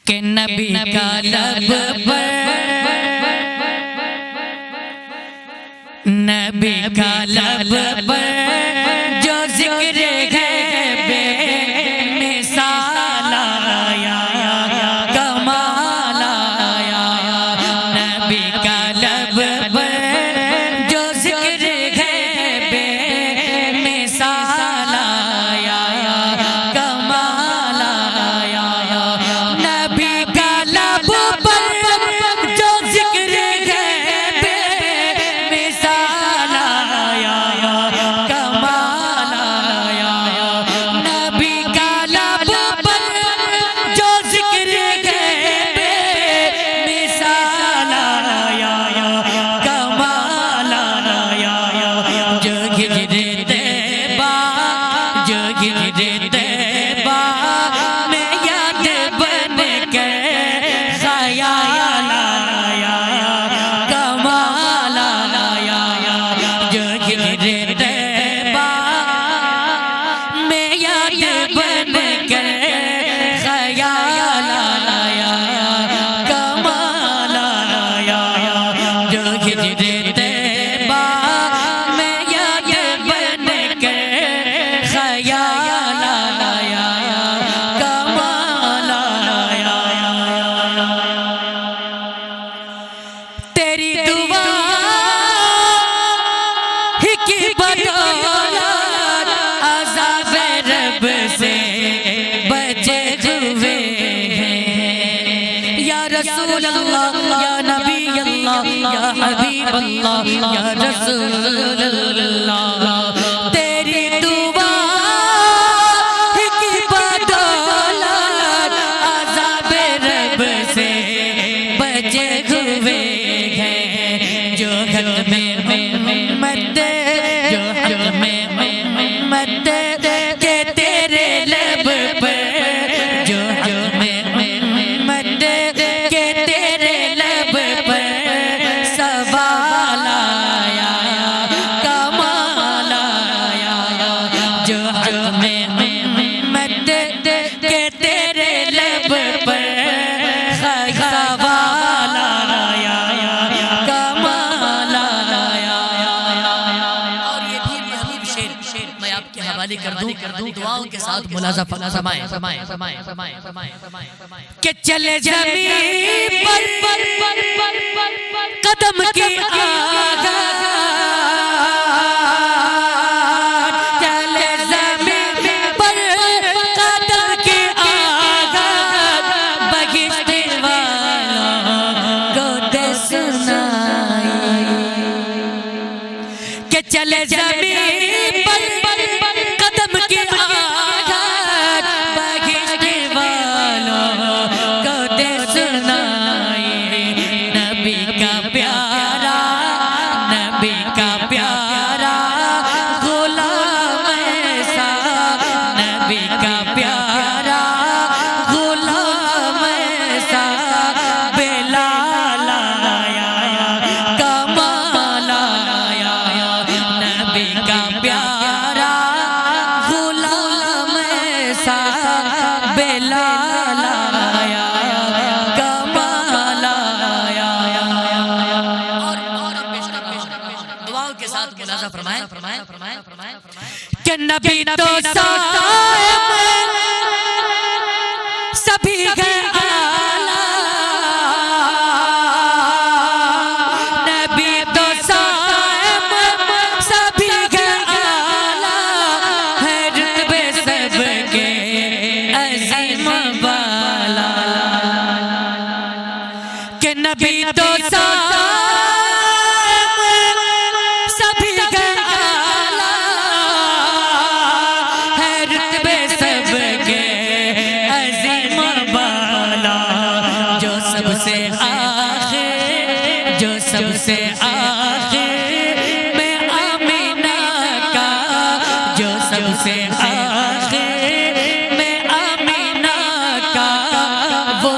کہ نبی کا لب پر نبی کا لب پر جو ذکر ہے بے مثال آیا کمال آیا نبی کا لب پر جو ذکر ہے بے مثال آیا کمال آیا نبی کا لب پر جو ذکر ہے بے مثال آیا کمال آیا نبی کا لب پر جو ذکر ہے بے مثال آیا کمال آیا جو ہجرِ طیبہ جو ہجرِ طیبہ میں یاد بن کے خیال آیا کمال آیا جو ہجرِ طیبہ میں یاد بن کے خیال آیا کمال آیا جو ہجرِ طیبہ میں یاد بن کے خیال آیا کمال آیا تیری دعا ہی کی بدولت عذاب رب سے بچے ہوئے ہیں یا رسول اللہ یا نبی اللہ یا حبیب اللہ یا رسول اللہ تیری دعا ہی کی بدولت عذاب رب سے بچے ہوئے ہیں جو حق میں محمد جو حق میں محمد کہ تیرے لب پر جو حق میں محمد کہ تیرے لب پر سوال آیا کمال آیا جو حق میں محمد کہ تیرے لب پر سوال آیا کمال آیا اور یہ بھی محبوب شعر میں آپ کے حوالے کر دوں دعاؤں کے ساتھ ملاحظہ فرمائیں کہ چلے زمین پر قدم کی آغاز چلے زمین پر قدم کی آغاز بہشت والوں کو دے سنائی کہ چلے زمین پر قدم کی آغاز بہشت والوں کو دے سنائی نبی کا پیارا غلام ایسا نبی کا پیارا غلام ایسا بلال آیا کمال آیا نبی کا پیارا غلام ایسا بلال آیا کمال آیا اور دعاؤں کے ساتھ ملاحظہ فرمائیں کہ نبی تو صاحب سبھی گئے اعلیٰ نبی تو صاحب سبھی گئے اعلیٰ ہے رتبے سب کے عظیم بالا کہ نبی تو صاحب سبھی گئے اعلیٰ ہے رتبے سب کے عظیم بالا جو سب سے آخر میں آمینہ کا جو سب سے آخر میں آمینہ کا وہ